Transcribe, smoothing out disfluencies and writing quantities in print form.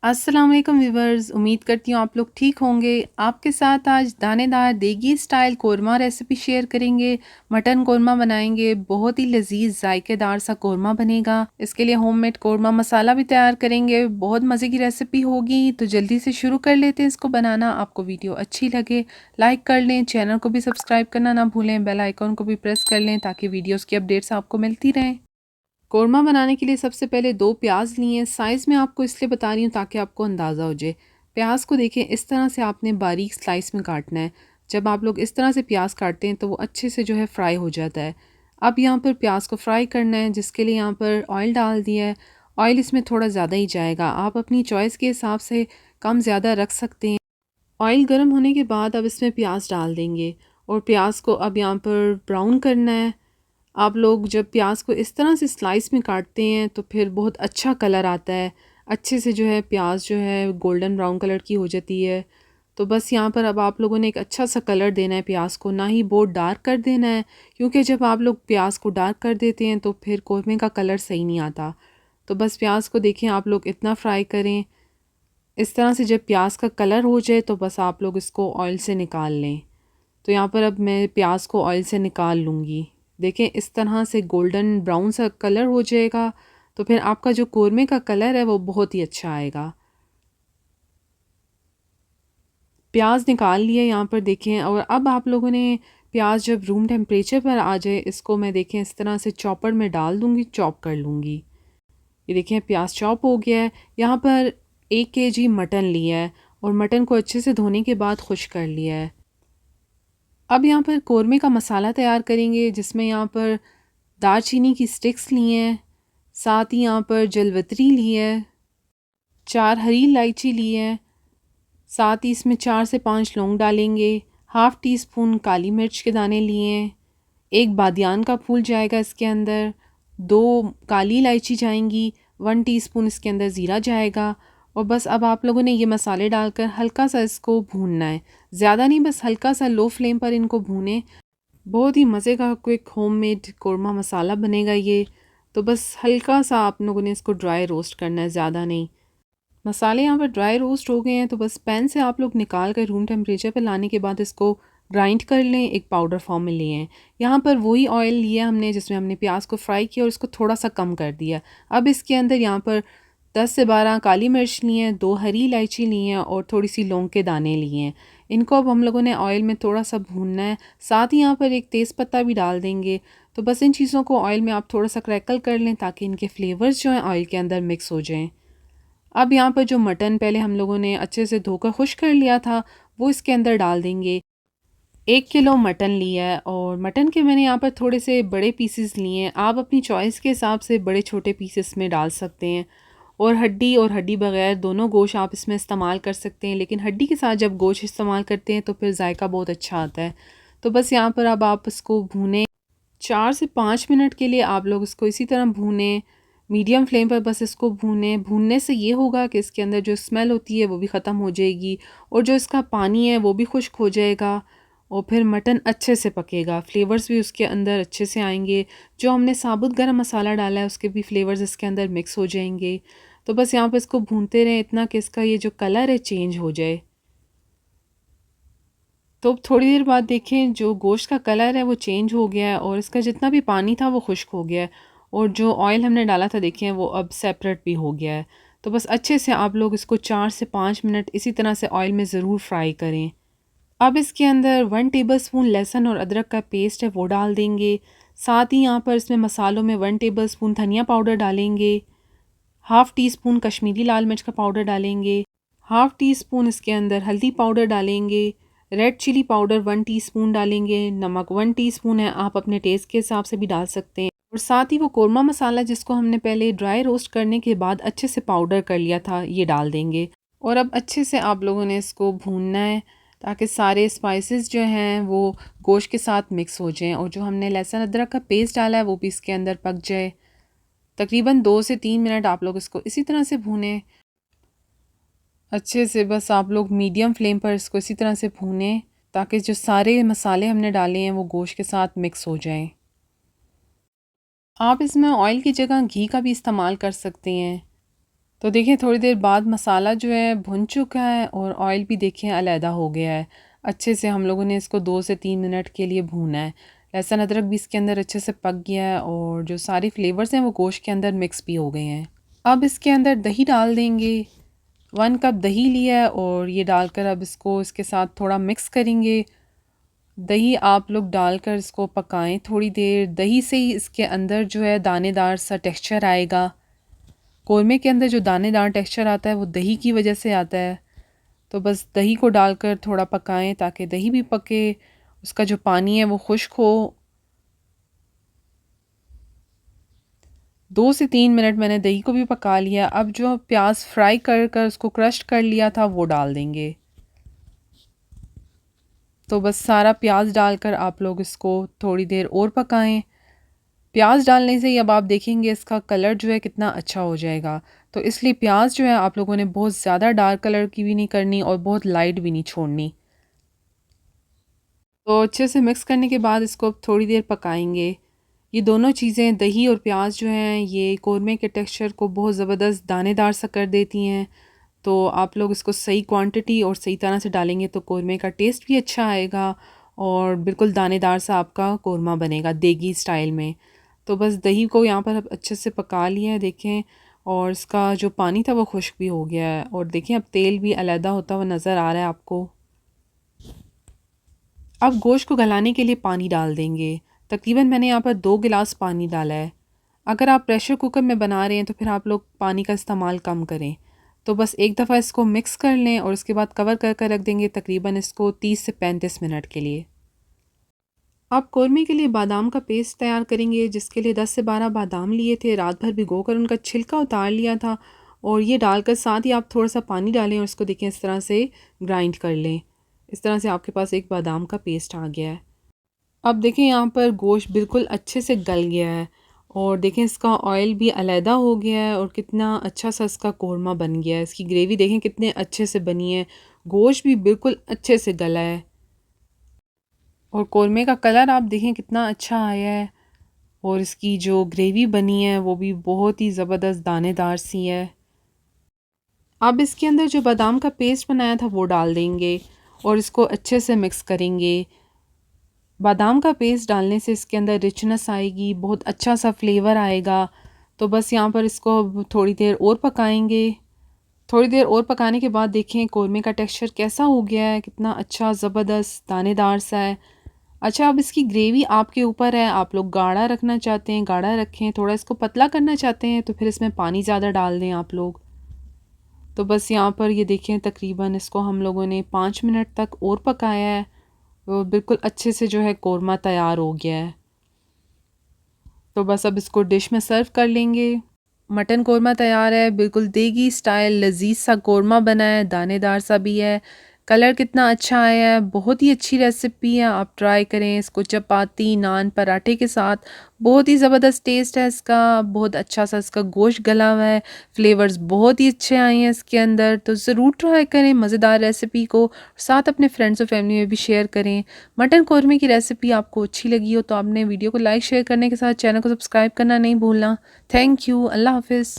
अस्सलाम वालेकुम व्यूवर्स, उम्मीद करती हूँ आप लोग ठीक होंगे। आपके साथ आज दानेदार देगी स्टाइल कोरमा रेसिपी शेयर करेंगे। मटन कोरमा बनाएंगे, बहुत ही लजीज जायकेदार सा कोरमा बनेगा। इसके लिए होममेड कोरमा मसाला भी तैयार करेंगे। बहुत मज़े की रेसिपी होगी, तो जल्दी से शुरू कर लेते हैं इसको बनाना। आपको वीडियो अच्छी लगे लाइक कर लें, चैनल को भी सब्सक्राइब करना ना भूलें, बेल आइकॉन को भी प्रेस कर लें ताकि वीडियोज़ की अपडेट्स आपको मिलती रहें। कोरमा बनाने के लिए सबसे पहले 2 प्याज लिए हैं। साइज़ में आपको इसलिए बता रही हूँ ताकि आपको अंदाज़ा हो जाए। प्याज को देखें, इस तरह से आपने बारीक स्लाइस में काटना है। जब आप लोग इस तरह से प्याज काटते हैं तो वो अच्छे से जो है फ्राई हो जाता है। अब यहाँ पर प्याज को फ्राई करना है, जिसके लिए यहाँ पर ऑयल डाल दिया है। ऑयल इसमें थोड़ा ज़्यादा ही जाएगा, आप अपनी चॉइस के हिसाब से कम ज़्यादा रख सकते हैं। ऑयल गर्म होने के बाद अब इसमें प्याज डाल देंगे और प्याज को अब यहाँ पर ब्राउन करना है। आप लोग जब प्याज को इस तरह से स्लाइस में काटते हैं तो फिर बहुत अच्छा कलर आता है। अच्छे से जो है प्याज जो है गोल्डन ब्राउन कलर की हो जाती है। तो बस यहाँ पर अब आप लोगों ने एक अच्छा सा कलर देना है प्याज को, ना ही बहुत डार्क कर देना है, क्योंकि जब आप लोग प्याज को डार्क कर देते हैं तो फिर कोरमे का कलर सही नहीं आता। तो बस प्याज को देखें, आप लोग इतना फ्राई करें। इस तरह से जब प्याज का कलर हो जाए तो बस आप लोग इसको ऑयल से निकाल लें। तो यहाँ पर अब मैं प्याज को ऑयल से निकाल लूँगी। देखें, इस तरह से गोल्डन ब्राउन सा कलर हो जाएगा तो फिर आपका जो कोरमे का कलर है वो बहुत ही अच्छा आएगा। प्याज निकाल लिए यहाँ पर देखें, और अब आप लोगों ने प्याज जब रूम टेम्परेचर पर आ जाए, इसको मैं देखें इस तरह से चॉपर में डाल दूँगी, चॉप कर लूँगी। ये देखें प्याज चॉप हो गया है। यहाँ पर 1 kg मटन लिया है और मटन को अच्छे से धोने के बाद खुश कर लिया है। अब यहाँ पर कोरमे का मसाला तैयार करेंगे, जिसमें यहाँ पर दालचीनी की स्टिक्स ली हैं, साथ ही यहाँ पर जलवतरी ली है, 4 हरी इलायची ली है, साथ ही इसमें 4 से 5 लौंग डालेंगे, हाफ़ टी स्पून काली मिर्च के दाने लिए हैं, 1 बादियान का फूल जाएगा इसके अंदर, 2 काली इलायची जाएंगी, 1 टीस्पून इसके अंदर ज़ीरा जाएगा। और बस अब आप लोगों ने ये मसाले डालकर हल्का सा इसको भूनना है, ज़्यादा नहीं, बस हल्का सा लो फ्लेम पर इनको भूनें। बहुत ही मज़े का क्विक होममेड कोरमा मसाला बनेगा ये। तो बस हल्का सा आप लोगों ने इसको ड्राई रोस्ट करना है, ज़्यादा नहीं। मसाले यहाँ पर ड्राई रोस्ट हो गए हैं तो बस पैन से आप लोग निकाल कर रूम टेम्परेचर पर लाने के बाद इसको ग्राइंड कर लें, एक पाउडर फॉर्म में लिए हैं। यहाँ पर वही ऑयल लिया हमने जिसमें हमने प्याज को फ्राई किया और इसको थोड़ा सा कम कर दिया। अब इसके अंदर यहाँ पर 10 से 12 काली मिर्च लिए हैं, 2 हरी इलायची ली हैं और थोड़ी सी लौंग के दाने लिए हैं। इनको अब हम लोगों ने ऑयल में थोड़ा सा भूनना है। साथ ही यहाँ पर एक तेज़पत्ता भी डाल देंगे। तो बस इन चीज़ों को ऑयल में आप थोड़ा सा क्रैकल कर लें ताकि इनके फ्लेवर्स जो हैं ऑयल के अंदर मिक्स हो जाएँ। अब यहाँ पर जो मटन पहले हम लोगों ने अच्छे से धोकर खुश कर लिया था वो इसके अंदर डाल देंगे। 1 किलो मटन लिया है और मटन के मैंने यहाँ पर थोड़े से बड़े पीसेस लिए हैं। आप अपनी चॉइस के हिसाब से बड़े छोटे पीसेस में डाल सकते हैं, और हड्डी बगैर दोनों गोश्त आप इसमें इस्तेमाल कर सकते हैं, लेकिन हड्डी के साथ जब गोश्त इस्तेमाल करते हैं तो फिर जायका बहुत अच्छा आता है। तो बस यहाँ पर अब आप इसको भूनें 4 से 5 मिनट के लिए। आप लोग इसको इसी तरह भूनें, मीडियम फ्लेम पर बस इसको भूनें। भूनने से ये होगा कि इसके अंदर जो स्मेल होती है वो भी ख़त्म हो जाएगी और जो इसका पानी है वो भी खुश्क हो जाएगा और फिर मटन अच्छे से पकेगा, फ्लेवर्स भी उसके अंदर अच्छे से आएंगे। जो हमने साबुत गरम मसाला डाला है उसके भी फ्लेवर्स इसके अंदर मिक्स हो जाएंगे। तो बस यहाँ पर इसको भूनते रहें इतना कि इसका ये जो कलर है चेंज हो जाए। तो थोड़ी देर बाद देखें जो गोश्त का कलर है वो चेंज हो गया है और इसका जितना भी पानी था वो खुश्क हो गया है और जो ऑयल हमने डाला था देखें वो अब सेपरेट भी हो गया है। तो बस अच्छे से आप लोग इसको 4 से 5 मिनट इसी तरह से ऑयल में ज़रूर फ्राई करें। अब इसके अंदर 1 टेबलस्पून लहसुन और अदरक का पेस्ट है वो डाल देंगे। साथ ही यहाँ पर इसमें मसालों में 1 टेबलस्पून धनिया पाउडर डालेंगे, हाफ़ टी स्पून कश्मीरी लाल मिर्च का पाउडर डालेंगे, हाफ़ टी स्पून इसके अंदर हल्दी पाउडर डालेंगे, रेड चिली पाउडर 1 टीस्पून डालेंगे, नमक 1 टीस्पून है, आप अपने टेस्ट के हिसाब से भी डाल सकते हैं। और साथ ही वो कोरमा मसाला जिसको हमने पहले ड्राई रोस्ट करने के बाद अच्छे से पाउडर कर लिया था ये डाल देंगे। और अब अच्छे से आप लोगों ने इसको भूनना है ताकि सारे स्पाइसेस जो हैं वो गोश्त के साथ मिक्स हो जाएं और जो हमने लहसुन अदरक का पेस्ट डाला है वो भी इसके अंदर पक जाए। तकरीबन 2 से 3 मिनट आप लोग इसको इसी तरह से भूनें अच्छे से। बस आप लोग मीडियम फ्लेम पर इसको इसी तरह से भूनें ताकि जो सारे मसाले हमने डाले हैं वो गोश्त के साथ मिक्स हो जाएं। आप इसमें ऑयल की जगह घी का भी इस्तेमाल कर सकते हैं। तो देखिए थोड़ी देर बाद मसाला जो है भुन चुका है और ऑयल भी देखें अलहदा हो गया है। अच्छे से हम लोगों ने इसको 2 से 3 मिनट के लिए भूना है। लहसुन अदरक भी इसके अंदर अच्छे से पक गया है और जो सारे फ्लेवर्स हैं वो गोश्त के अंदर मिक्स भी हो गए हैं। अब इसके अंदर दही डाल देंगे। 1 कप दही लिया है और ये डालकर अब इसको इसके साथ थोड़ा मिक्स करेंगे। दही आप लोग डालकर इसको पकाएं थोड़ी देर। दही से ही इसके अंदर जो है दानेदार सा टेक्सचर आएगा। कौरमे के अंदर जो दानेदार टेक्सचर आता है वो दही की वजह से आता है। तो बस दही को डालकर थोड़ा पकाएं ताकि दही भी पके, उसका जो पानी है वो खुश्क हो। 2 से 3 मिनट मैंने दही को भी पका लिया। अब जो प्याज फ्राई कर कर उसको क्रश कर लिया था वो डाल देंगे। तो बस सारा प्याज डालकर आप लोग इसको थोड़ी देर और पकाएं। प्याज डालने से ही अब आप देखेंगे इसका कलर जो है कितना अच्छा हो जाएगा। तो इसलिए प्याज जो है आप लोगों ने बहुत ज़्यादा डार्क कलर की भी नहीं करनी और बहुत लाइट भी नहीं छोड़नी। तो अच्छे से मिक्स करने के बाद इसको अब थोड़ी देर पकाएंगे। ये दोनों चीज़ें दही और प्याज जो हैं ये कौरमे के टेक्सचर को बहुत ज़बरदस्त दानेदार सा कर देती हैं। तो आप लोग इसको सही क्वांटिटी और सही तरह से डालेंगे तो कौरमे का टेस्ट भी अच्छा आएगा और बिल्कुल दानेदार सा आपका कौरमा बनेगा देगी स्टाइल में। तो बस दही को यहाँ पर अब अच्छे से पका लिया है देखें, और इसका जो पानी था वो खुश्क भी हो गया है और देखें अब तेल भी अलहदा होता हुआ नज़र आ रहा है आपको। अब गोश्त को गलाने के लिए पानी डाल देंगे। तकरीबन मैंने यहाँ पर 2 गिलास पानी डाला है। अगर आप प्रेशर कुकर में बना रहे हैं तो फिर आप लोग पानी का इस्तेमाल कम करें। तो बस एक दफ़ा इसको मिक्स कर लें और उसके बाद कवर कर कर रख देंगे तकरीबन इसको 30 से 35 मिनट के लिए। आप कौरमे के लिए बादाम का पेस्ट तैयार करेंगे, जिसके लिए 10 से 12 बादाम लिए थे, रात भर भिगो कर उनका छिलका उतार लिया था और ये डालकर साथ ही आप थोड़ा सा पानी डालें और इसको देखें इस तरह से ग्राइंड कर लें। इस तरह से आपके पास एक बादाम का पेस्ट आ गया है। अब देखें यहाँ पर गोश्त बिल्कुल अच्छे से गल गया है और देखें इसका ऑयल भी अलहदा हो गया है और कितना अच्छा सा इसका कौरमा बन गया है। इसकी ग्रेवी देखें कितने अच्छे से बनी है, गोश्त भी बिल्कुल अच्छे से गला है और कौरमे का कलर आप देखें कितना अच्छा आया है और इसकी जो ग्रेवी बनी है वो भी बहुत ही ज़बरदस्त दानेदार सी है। अब इसके अंदर जो बादाम का पेस्ट बनाया था वो डाल देंगे और इसको अच्छे से मिक्स करेंगे। बादाम का पेस्ट डालने से इसके अंदर रिचनेस आएगी, बहुत अच्छा सा फ्लेवर आएगा। तो बस यहाँ पर इसको थोड़ी देर और पकाएंगे। थोड़ी देर और पकाने के बाद देखें कौरमे का टेक्सचर कैसा हो गया है, कितना अच्छा ज़बरदस्त दानेदार सा है। अच्छा, अब इसकी ग्रेवी आपके ऊपर है, आप लोग गाढ़ा रखना चाहते हैं गाढ़ा रखें, थोड़ा इसको पतला करना चाहते हैं तो फिर इसमें पानी ज़्यादा डाल दें आप लोग। तो बस यहाँ पर ये देखें तकरीबन इसको हम लोगों ने 5 मिनट तक और पकाया है और बिल्कुल अच्छे से जो है कौरमा तैयार हो गया है। तो बस अब इसको डिश में सर्व कर लेंगे। मटन कौरमा तैयार है, बिल्कुल देगी स्टाइल लजीज सा कौरमा बना है, दानेदार सा भी है, कलर कितना अच्छा आया है। बहुत ही अच्छी रेसिपी है, आप ट्राई करें इसको चपाती नान पराठे के साथ। बहुत ही ज़बरदस्त टेस्ट है इसका, बहुत अच्छा सा इसका गोश्त गला हुआ है, फ्लेवर्स बहुत ही अच्छे आए हैं इसके अंदर। तो ज़रूर ट्राई करें मज़ेदार रेसिपी को, साथ अपने फ्रेंड्स और फैमिली में भी शेयर करें। मटन कौरमे की रेसिपी आपको अच्छी लगी हो तो आपने वीडियो को लाइक शेयर करने के साथ चैनल को सब्सक्राइब करना नहीं भूलना। Thank you. अल्लाह हाफिज़।